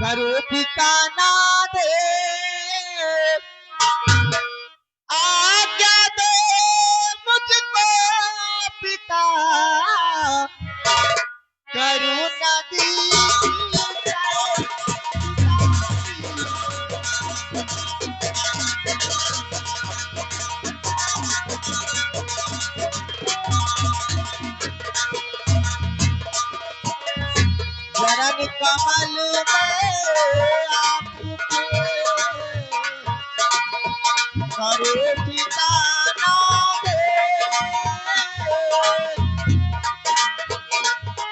करो ठिकाना दे, आज्ञा दे मुझको पिता, करो नदी चरण कमल में आपके करे ठिकाना दे,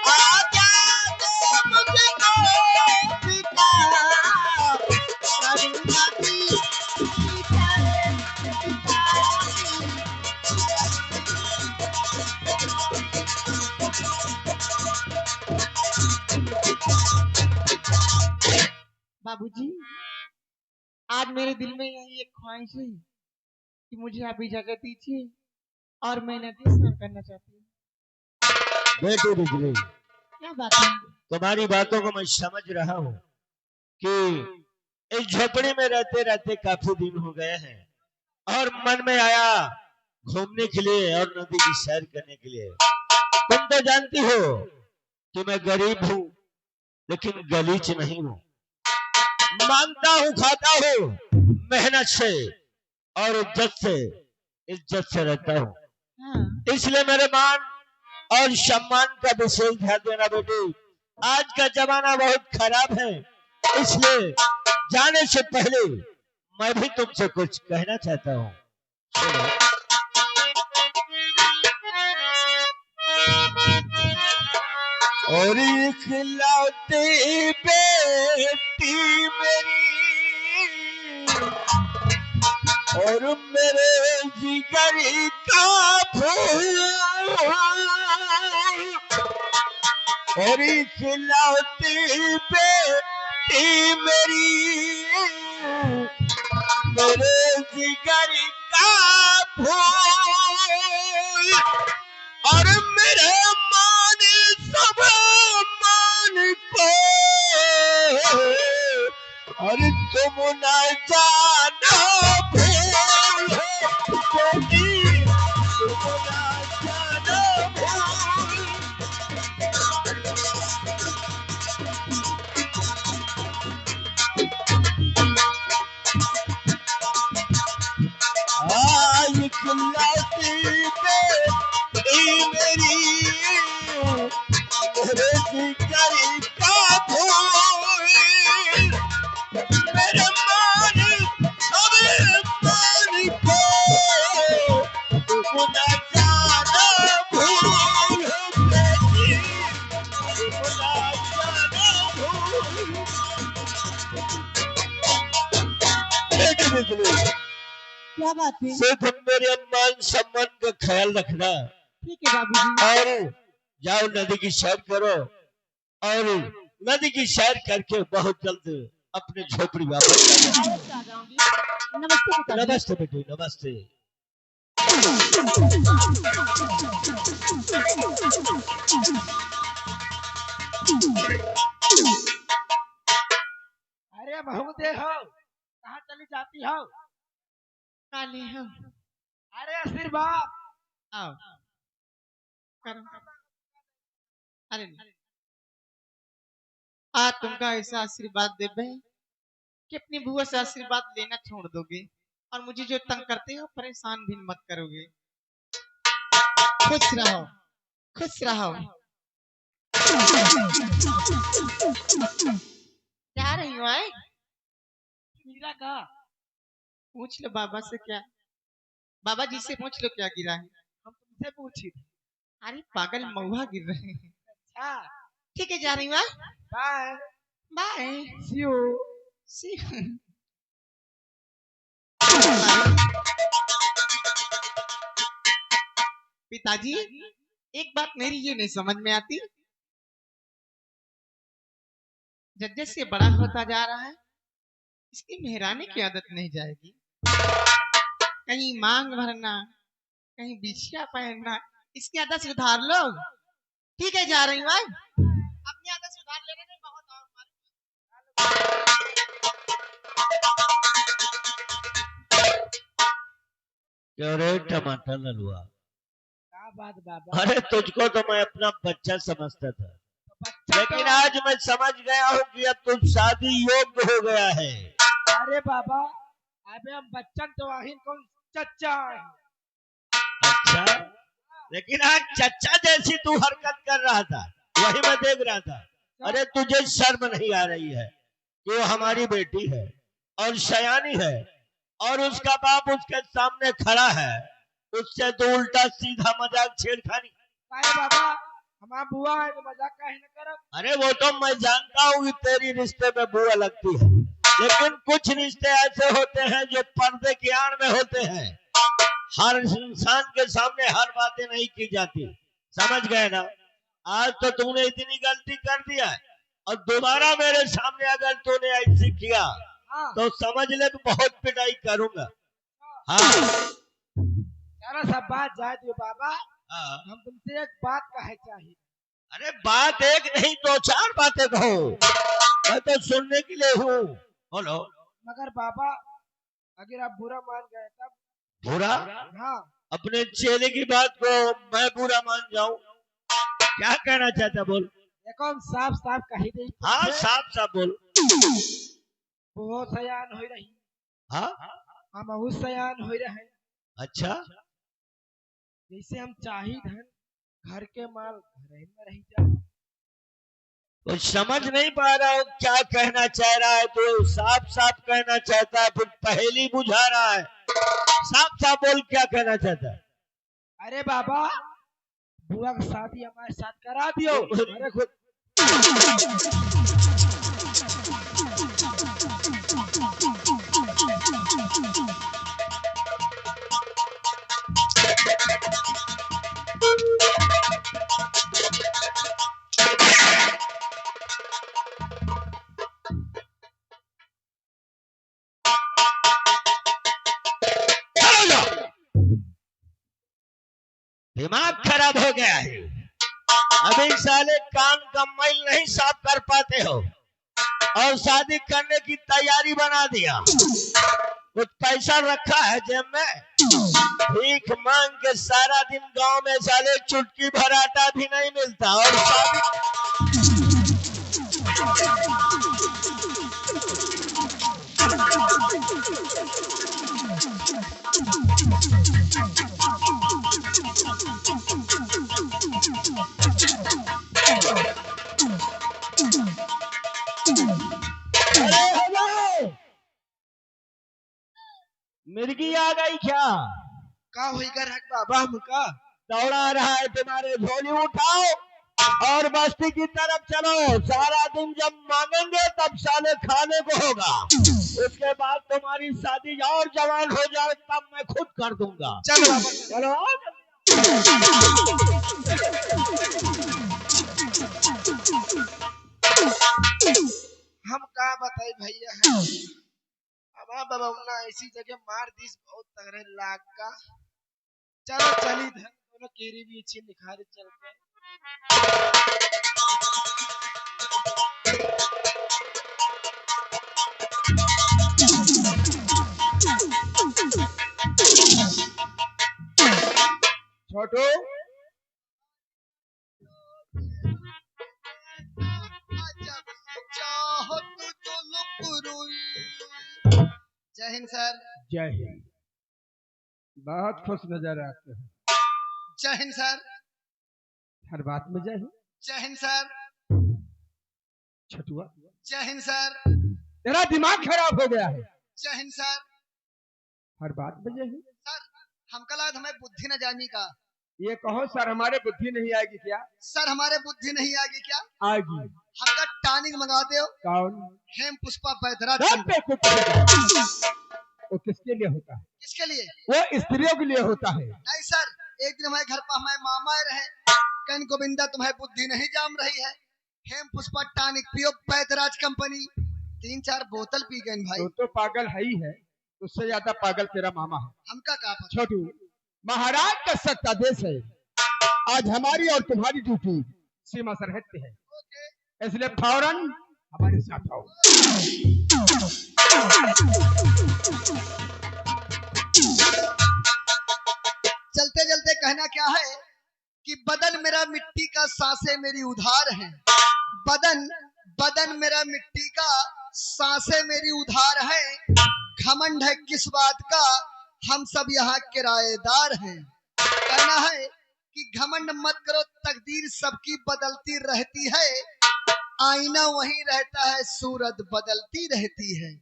आज्ञा दे मुझको पिता, करुणा की बाबूजी, आज मेरे दिल में यही एक ख्वाहिश है कि मुझे आप इजाजत दीजिए और मैं नदी स्नान करना चाहती हूँ। बेटी बिजली, क्या बात है? तुम्हारी बातों को मैं समझ रहा हूँ कि इस झोपड़ी में रहते रहते काफी दिन हो गए हैं और मन में आया घूमने के लिए और नदी की सैर करने के लिए। तुम तो जानती हो कि मैं गरीब हूँ लेकिन गलीच नहीं हूँ, मांगता हूँ खाता हूँ मेहनत से और इज्जत से रहता हूँ। हाँ। इसलिए मेरे मान और सम्मान का विशेष ध्यान देना बेटी। आज का जमाना बहुत खराब है, इसलिए जाने से पहले मैं भी तुमसे कुछ कहना चाहता हूँ। और इखलौती बेटी मेरी और मेरे जिगर का फूल, और इखलौती बेटी मेरी मेरे जिगर का फूल, और मेरे मान सब मान को, और तुम न जाना भूल बेटी, तुम न जाना भूल। इखलौती बेटी मेरी मेरे जिगर का फूल, मेरे मान सब मान को, तुम न जाना भूल बेटी, तुम न जाना भूल। बेटी बिजली, क्या बात है? सिर्फ मेरे मान सम्मान का ख्याल रखना। ठीक है बाबूजी। और जाओ नदी की सैर करो, और नदी की सैर करके बहुत जल्द अपने झोपड़ी वापस आ जाऊंगी। नमस्ते पिताजी। नमस्ते बेटी, नमस्ते। अरे बहू दे हो, कहाँ चली जाती हो? काली हो। अरे आशीर्वाद आओ करो। अरे नहीं। आज तुमका ऐसा आशीर्वाद दे बे कि अपनी बुआ से आशीर्वाद लेना छोड़ दोगे और मुझे जो तंग करते हो परेशान भी मत करोगे। खुश रहो, खुश रहो। जा रही हो आए? गिरा का पूछ लो बाबा से। क्या बाबा जी से पूछ लो क्या गिरा है। हम तुमसे पूछी। अरे पागल महुआ गिर रहे हैं। अच्छा ठीक है, जा रही हूँ। Bye bye, C you see. पिताजी, एक बात मेरी ये नहीं समझ में आती, जज्जे से बड़ा होता जा रहा है, इसकी मेहरानी की आदत नहीं जाएगी। कहीं मांग भरना, कहीं बिछिया पहनना, इसकी आदत सुधार लो। ठीक है, जा रही हूँ। अपनी आदत सुधार लेने में बहुत और क्यों रे टमाटर ललुआ? क्या बात बाबा? अरे तुझको तो मैं अपना बच्चा समझता था, बच्चा लेकिन तो- आज मैं समझ गया हूँ कि अब तू शादी योग्य हो गया है। अरे बाबा, अबे हम बच्चन तो आहिन कौन चच्चा है। अच्छा, लेकिन आज चच्चा जैसी तू हरकत कर रहा था, वही मैं देख रहा था। अरे तुझे शर्म नहीं आ रही है कि वो हमारी बेटी है और सयानी है, और उसका बाप उसके सामने खड़ा है, उससे तो उल्टा सीधा मजाक छेड़खानी। अरे बाबा, हमारा बुआ है तो मजाक काहे न करब। अरे वो तो मैं जानता हूँ कि तेरी रिश्ते में बुआ लगती है, लेकिन कुछ रिश्ते ऐसे होते हैं जो पर्दे की आड़ में होते हैं। हर इंसान के सामने हर बातें नहीं की जाती, समझ गए ना? आज तो तूने इतनी गलती कर दिया है, और दोबारा मेरे सामने अगर तूने ऐसी किया हाँ, तो समझ ले कि बहुत पिटाई करूंगा। हाँ सारा सब बात जाए दो बाबा, हाँ। हम तुमसे एक बात कहे चाहिए। अरे बात एक नहीं, दो चार बातें कहो, मैं तो सुनने के लिए हूँ। बोलो। मगर बाबा, अगर आप बुरा मान गए तब? बुरा? हाँ, अपने चेले की बात को मैं बुरा मान जाऊं? क्या कहना चाहता बोल? देखो हम साफ साफ कही दे। हाँ साफ साफ बोल। वो सयान हो रही, हाँ हम अहू सयान हो रहे। अच्छा, जैसे हम चाही धन घर के माल घर में रह जाए। तो समझ नहीं पा रहा हूँ क्या कहना चाह रहा है, तो साफ साफ कहना चाहता है, फिर पहेली बुझा रहा है। साफ साफ बोल, क्या कहना चाहता है? अरे बाबा, बुआ की शादी हमारे साथ करा दियो। अरे खुद दिमाग खराब हो गया है। अभी साले कान का मैल नहीं साफ कर पाते हो, और शादी करने की तैयारी बना दिया। कुछ पैसा रखा है जेब में, भीख मांग के सारा दिन गांव में साले चुटकी भर आटा भी नहीं मिलता, और शादी। अरे हेलो, मिर्गी आ गई क्या? का हुई कर हक बाबा हमका? दौड़ा रहा है तुम्हारे, झोली उठाओ और बस्ती की तरफ चलो। सारा दिन जब मांगेंगे तब साले खाने को होगा, उसके बाद तुम्हारी शादी और जवान हो जाए तब मैं खुद कर दूंगा। चलो बाबा, चलो। हम का बताई भैया है। हमारा बाबा उन्ना ऐसी जगह मार दीस बहुत तगड़े लाग का। चलो चली धन दोनों केरी भी अच्छी निखारे चलते। छोटू, जय हिंद सर। जय हिंद। बहुत खुश नजर आते हो। जय हिंद सर। हर बात में जय हिंद। जय हिंद सर। छटुआ, जय हिंद सर। तेरा दिमाग खराब हो गया है। जय हिंद सर। हर बात में जय हिंद। सर हमका लगा हमें बुद्धि न जानी का। ये कहो सर, हमारे बुद्धि नहीं आएगी क्या? सर हमारे बुद्धि नहीं आएगी क्या? आएगी। हमका टॉनिक मंगा दो। कौन? हेम पुष्पा बैदराज। सब पे कुछ वो किसके लिए होता है? किसके लिए? वो स्त्रियों के लिए होता है। नहीं सर, एक दिन हमारे घर पर हमारे मामा रहे, कन गोविंदा तुम्हें बुद्धि नहीं जाम रही है, हेम पुष्पा टॉनिक पियो बैदराज कंपनी। 3-4 बोतल पी गए भाई। तो पागल है ही है, उससे ज्यादा पागल तेरा मामा है। हमका का पता। छोटू, महाराज का सत्ता देश है। आज हमारी और तुम्हारी ड्यूटी सीमा सरहद पे है, इसलिए फौरन हमारे साथ आओ। मेरा मिट्टी का, सांसें मेरी उधार हैं। बदन बदन मेरा मिट्टी का, सांसें मेरी उधार है। घमंड है किस बात का, हम सब यहाँ किराएदार हैं। कहना है कि घमंड मत करो, तकदीर सबकी बदलती रहती है। आईना वही रहता है, सूरत बदलती रहती है।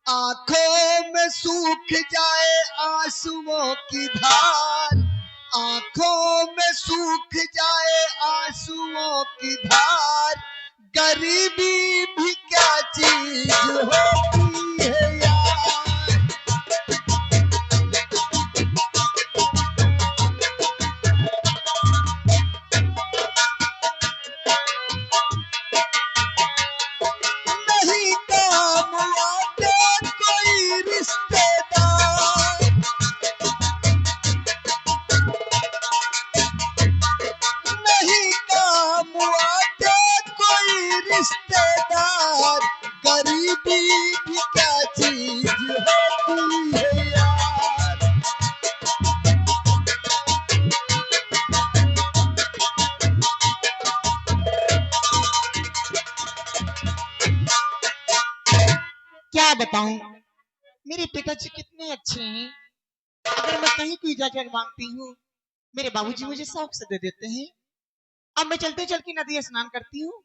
आंखों में सूख जाए आंसुओं की धार, आंखों में सूख जाए आंसुओं की धार। गरीबी भी क्या चीज होती है यार। नहीं काम आते कोई रिश्तेदार, नहीं काम आते कोई रिश्तेदार। गरीबी भी क्या चीज होती है यार। क्या बताऊं, मेरे पिताजी कितने अच्छे हैं। अगर मैं कहीं कोई जाकर मांगती हूँ, मेरे बाबूजी मुझे शौक से दे देते हैं। अब मैं चलते चल के नदी स्नान करती हूँ,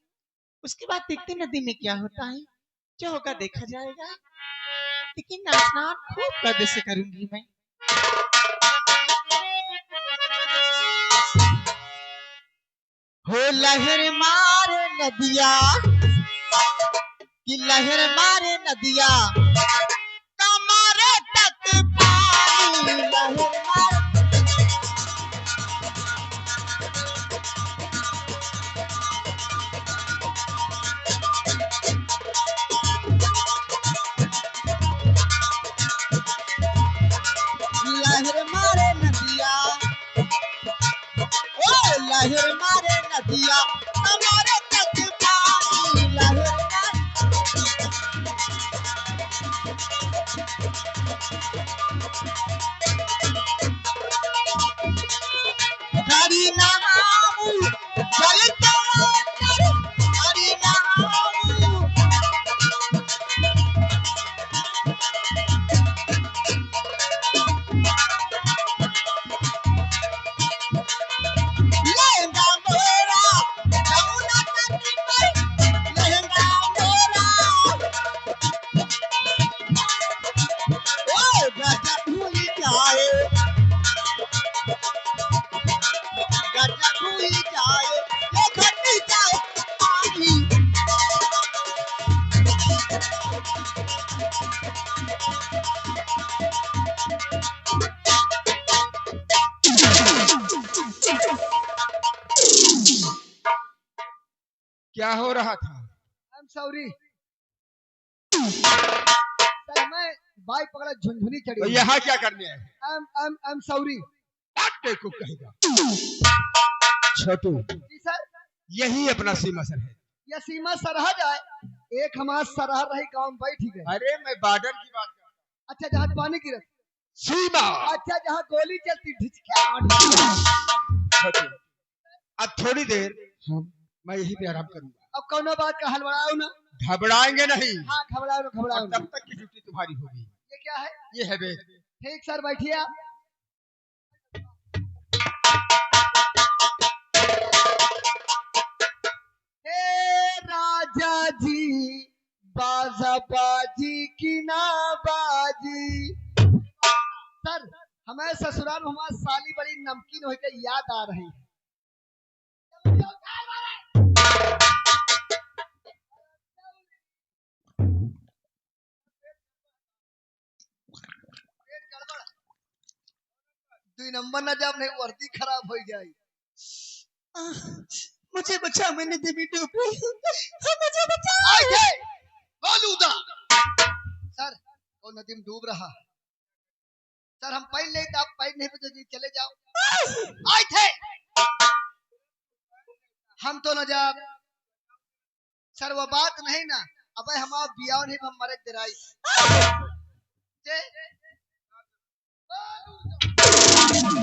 उसके बाद देखते नदी में क्या होता है। जो होगा देखा जाएगा, लेकिन स्नान खूब कदर से करूंगी मैं। हो लहर मारे नदिया, कि लहर मारे नदिया, कमरे तक पानी। लहर मारे लहर मारे नदिया, ओ लहर मारे नदिया, कमरे तक पानी। लहर मारे हरी नहाऊ जल के अंदर, हरी नहाऊ। लहंगा मोरा जमुना तट पर, लहंगा मोरा, ओ गजब भूल जाए, गजब भूल जाए, ये घट जाए पानी। क्या हो रहा था? आई एम सॉरी सर, मैं बाइक पकड़ा झुनझुनी तो चढ़ी। यहाँ क्या करने आए? I am sorry. को कहेगा छोटू, जी सर, यही अपना सीमा सर है। यह सीमा सरहद है। एक हमारा सरहद रही, गांव में बैठ गए। अरे मैं बॉर्डर की बात कर रहा हूँ। अच्छा, जहाँ पानी गिरत। सीमा। अच्छा, जहाँ गोली चलती ढिचका। छोटू, अब थोड़ी देर मैं यही पे आराम करूंगा। अब कौनो बात का हलवाओ ना। घबराएंगे नहीं। हाँ, घबराओ ना, घबराओ और ना। तब तक की ड्यूटी तुम्हारी होगी। ये क्या है? ये है बैग। ठीक सर, बैठिए आप। हे राजा जी, बाजाबाजी की ना बाजी। सर, हमारे ससुराल में हमारी साली बड़ी नमकीन होकर याद आ रही है। 2 नंबर न जब नहीं वर्दी खराब हो जाए। मुझे बचा, मैंने देवी डूब रही हूँ, मुझे बचा। गोलूदा सर, वो नदी में डूब रहा है। सर हम पैर ले, आप पैर नहीं पे तो चले जाओ। आए थे हम तो न जा। सर वो बात नहीं ना, अब हमारा बिया नहीं, हम मरे दिराई। ये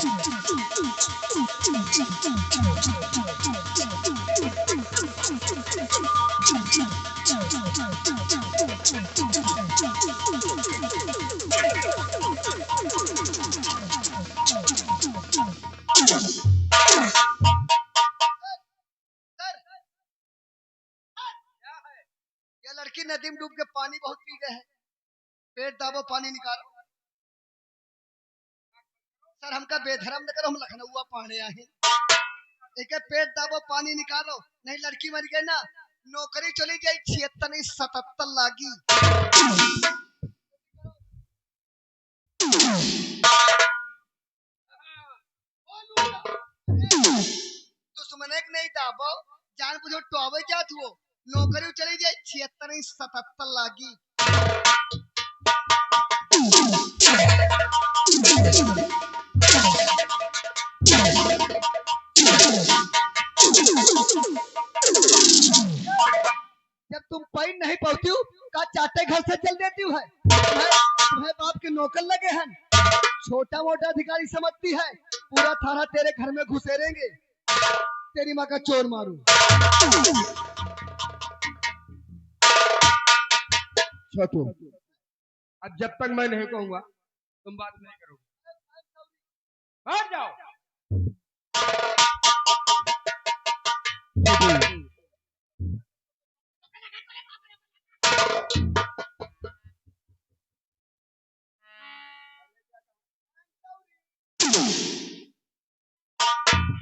लड़की नदी में डूब के पानी बहुत पी गए हैं, पेट दाबो पानी निकालो। सर हमका बेधर्म न करो, हम लखनऊ पढ़े आए, एक पेट दाबो पानी निकालो, नहीं लड़की मर गई ना, नौकरी चली जाए 76 नहीं 77 लागी। दुश्मने के नहीं दाबो, जान बुझो टोबे जात हुओ, नौकरी चली जाए 76 नहीं 77 लागी। जब तुम पैन नहीं पहुंची हो का चाटे घर से चल देती है, तुम्हें बाप के नौकर लगे हैं, छोटा मोटा अधिकारी समझती है, पूरा थाना तेरे घर में घुसेरेंगे, तेरी माँ का चोर मारू। छोटू, अब जब तक मैं नहीं कहूंगा तुम बात नहीं करोगे, हट जाओ।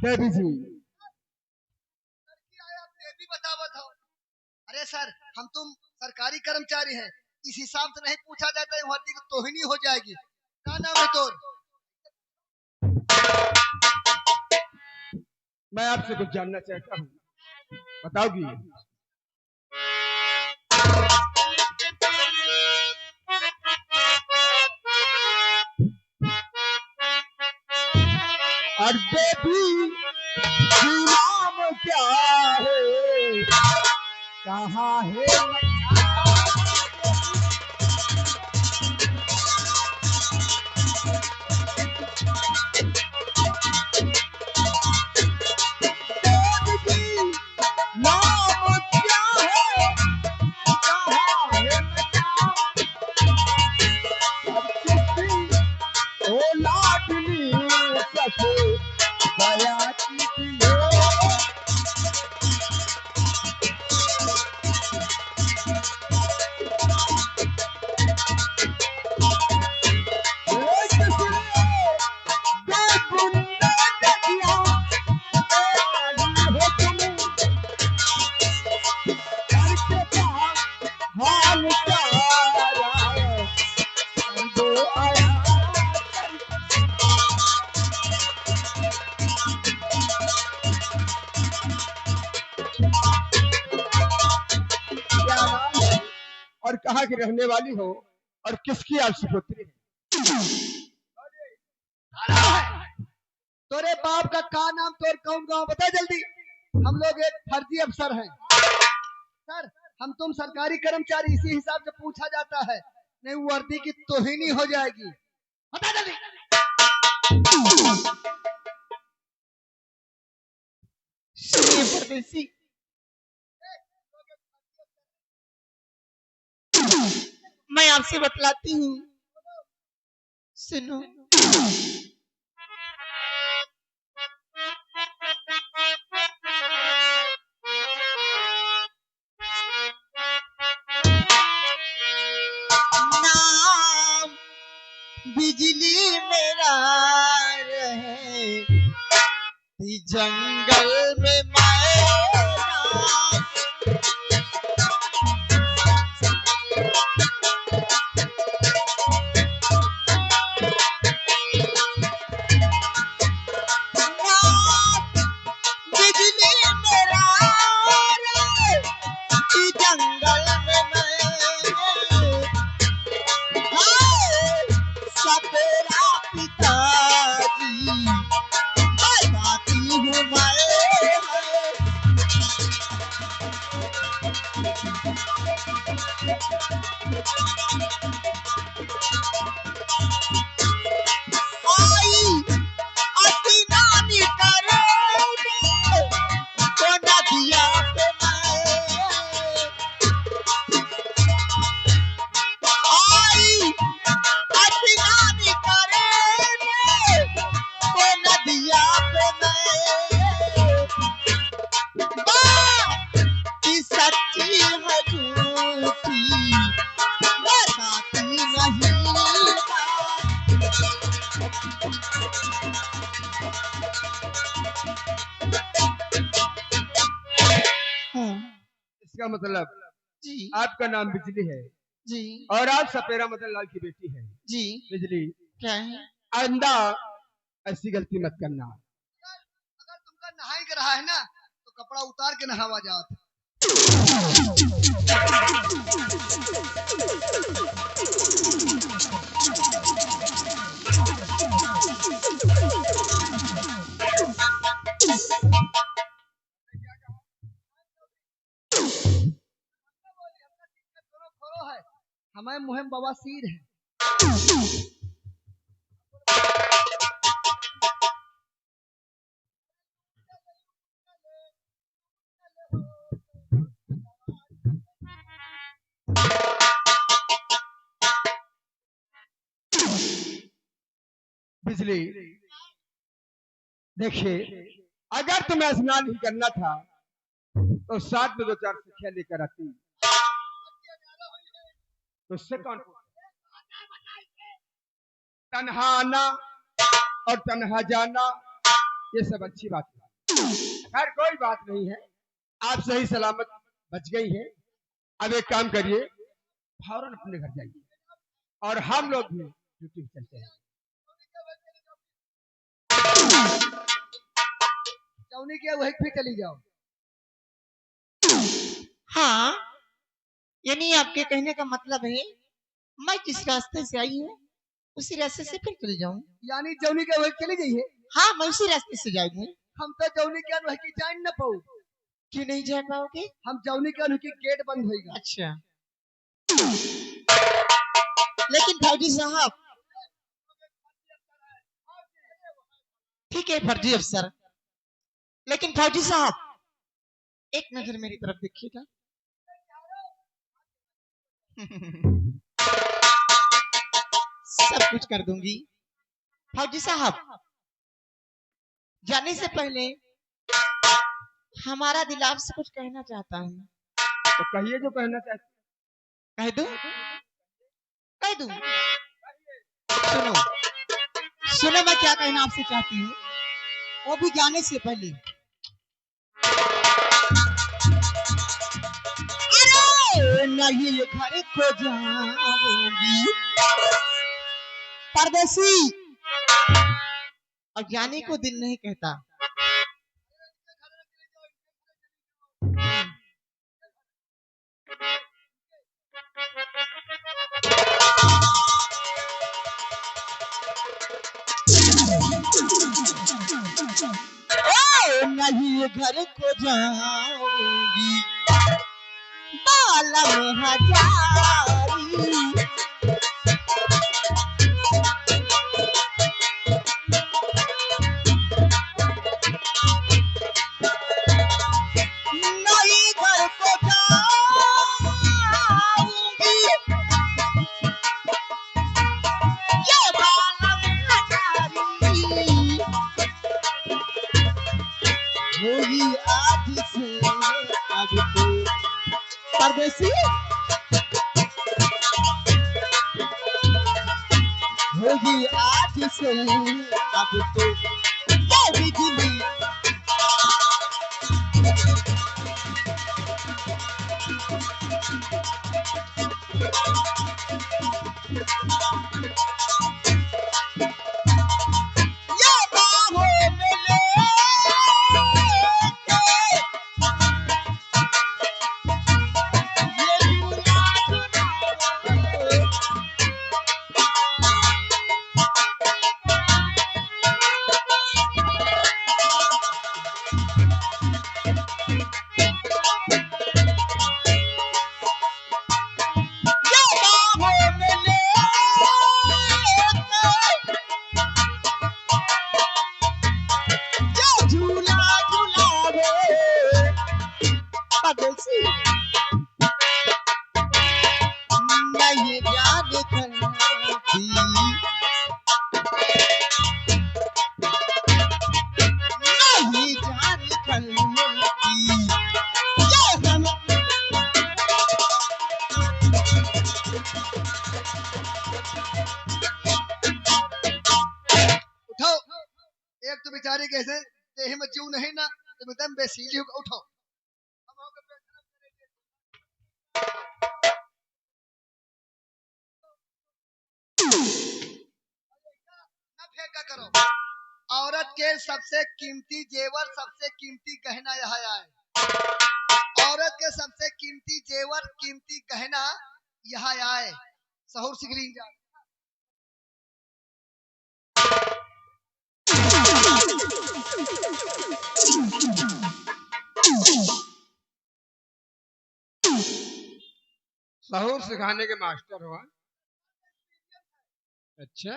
देवी जी, देवी बतावा था। अरे सर हम तुम सरकारी कर्मचारी हैं, इस हिसाब से नहीं पूछा जाता है, वर्दी की तोहिनी हो जाएगी। क्या नाम है तोर? मैं आपसे कुछ जानना चाहता हूँ, बताओगी? और देवी नाम क्या है, कहाँ है? और कहाँ की रहने वाली हो और किसकी आशी पुत्री है? तोरे बाप का का नाम, तोर कौन गांव बता जल्दी। हम लोग एक फर्जी अफसर हैं सर, हम तुम सरकारी कर्मचारी, इसी हिसाब से पूछा जाता है, नहीं वर्दी की तोहिनी हो जाएगी। बता जल्दी। परदेसी, मैं आपसे बतलाती हूँ, सुनो। नाम बिजली मेरा रहे जंगल में इसका मतलब जी आपका नाम बिजली है जी और आप सपेरा मदन लाल की बेटी है। जी बिजली, क्या है? आइंदा ऐसी गलती मत करना। अगर तुमका नहाई के रहा है ना तो कपड़ा उतार के नहावा जात। दोनों खोरो है, हमें मुहिम बवासीर है। बिजली, देखिए, अगर तुम्हें स्नान नहीं करना था तो साथ में 2-4 सिक्कियां लेकर आती, तो उससे कौन पूछता? तन्हा आना और तन्हा जाना ये सब अच्छी बात है, खैर कोई बात नहीं है। आप सही सलामत बच गई हैं। अब एक काम करिए, फौरन अपने घर जाइए और हम लोग भी ड्यूटी पे चलते हैं। चौनी के वही फिर चली जाओ। हाँ, यानी आपके कहने का मतलब है मैं जिस रास्ते से आई हूँ उसी रास्ते से फिर चली जाऊँ। यानी जौनी के वही चली जाइए। हाँ, मैं उसी रास्ते से जाऊंगी। हम तो जौनी के वही की जान न पाऊ। क्यों नहीं जा पाओगे? हम जौनी के उनकी गेट बंद होएगा। अच्छा, लेकिन फौजी साहब, ठीक है फौजी अफसर, लेकिन फौजी साहब एक नजर मेरी तरफ देखिएगा। सब कुछ कर दूंगी। फौजी साहब, जाने से पहले हमारा दिल आपसे कुछ कहना चाहता है। तो कहिए जो कहना चाहते। कह दूं? कह दूं? सुनो सुनो, मैं क्या कहना आपसे चाहती हूँ, वो भी जाने से पहले। अरे नहीं घर को जाऊंगी परदेसी, और जाने को दिल नहीं कहता। ओ नहीं घर को जाऊंगी बाला में हजारी, नहीं घर को जाऊंगी ये बाला में हजारी, होगी आज से अब तो परदेसी, होगी आज से अब तो ये बिजली। ये बाहों में लेके ये झूला झूलाओ, ये बाहों में लेके ये झूला झूलावे परदेसी, नहीं याद करती, नहीं याद करती ये हम। उठाओ, एक तो बेचारे कैसे देह में जीव नहीं ना, तुम एकदम बेसीली हो। उठाओ। का करो। औरत के सबसे कीमती जेवर, सबसे कीमती गहना यहाँ आए। औरत के सबसे कीमती जेवर, कीमती गहना यहाँ आए। सहूर सिगरीन जा। सहूर सिखाने के मास्टर हुआ। अच्छा,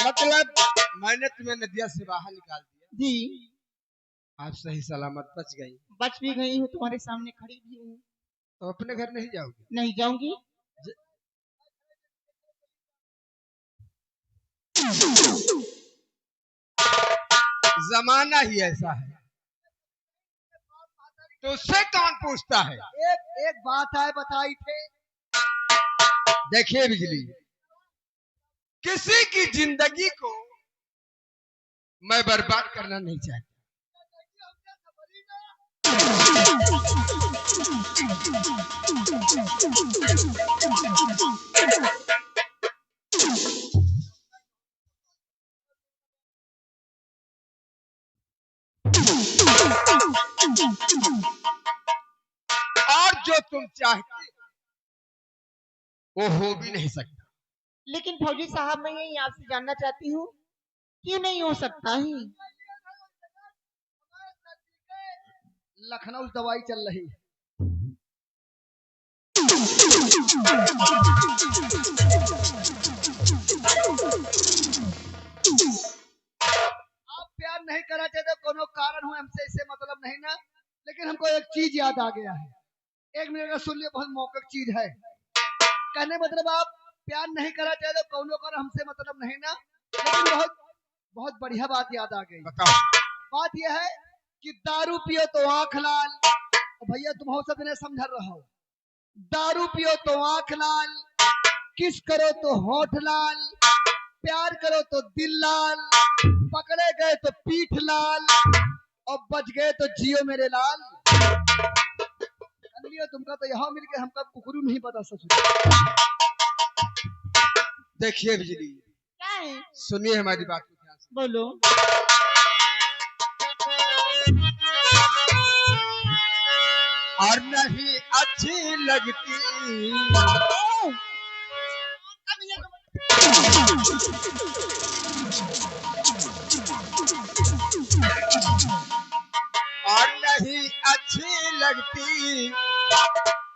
मतलब मैंने तुम्हें नदिया से बाहर निकाल दिया जी, आप सही सलामत बच गई। बच भी गई हूँ, तुम्हारे सामने खड़ी भी हूँ। तो अपने घर नहीं जाओगी? नहीं जाऊंगी। जमाना ही ऐसा है, तो उससे कौन पूछता है। एक एक बात है बताई थे। देखिए बिजली, किसी की जिंदगी को मैं बर्बाद करना नहीं चाहता। और जो तुम चाहते वो हो भी नहीं सकता। लेकिन फौजी साहब, मैं यही आपसे जानना चाहती हूँ, क्यों नहीं हो सकता ही? लखनऊ दवाई चल रही है। आप प्यार नहीं करना चाहते, कोनो कारण हो हमसे, इससे मतलब नहीं ना। लेकिन हमको एक चीज याद आ गया है, 1 मिनट का सुन लियो, बहुत मौलिक चीज है। कहने मतलब आप प्यार नहीं करना चाहते, कोनो कारण हमसे मतलब नहीं ना। लेकिन बहुत बहुत बढ़िया बात याद आ गई। बताओ। बात यह है कि दारू पियो तो आंख लाल। भैया तुम हो सब ने समझ रहो। दारू पियो तो आंख लाल, किस करो तो होठ लाल, प्यार करो तो दिल लाल, पकड़े गए तो पीठ लाल, और बच गए तो जियो मेरे लाल। लियो तुमका तो यहाँ मिलके हमका कुकरू नहीं पता सच। देखिए बिजली, क्या है? सुनिए हमारी बात को ध्यान से। बोलो। और नहीं अच्छी लगती और नहीं अच्छी लगती,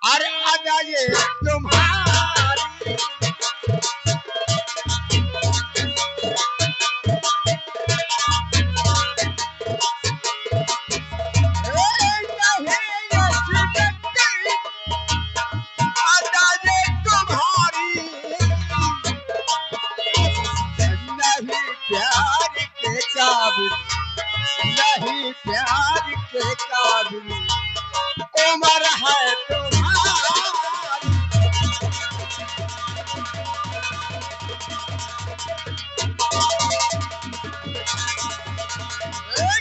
और अदा ये तुम्हारी नहीं प्यार के काबिल उम्र है तुम्हारी।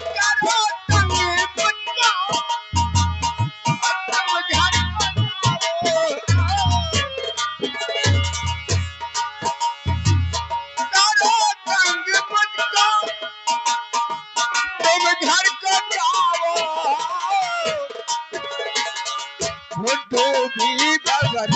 करो तंग पुन्नो, तुम घर करो तंग पुन्नो, तुम घर को जाओ, वो भी बगर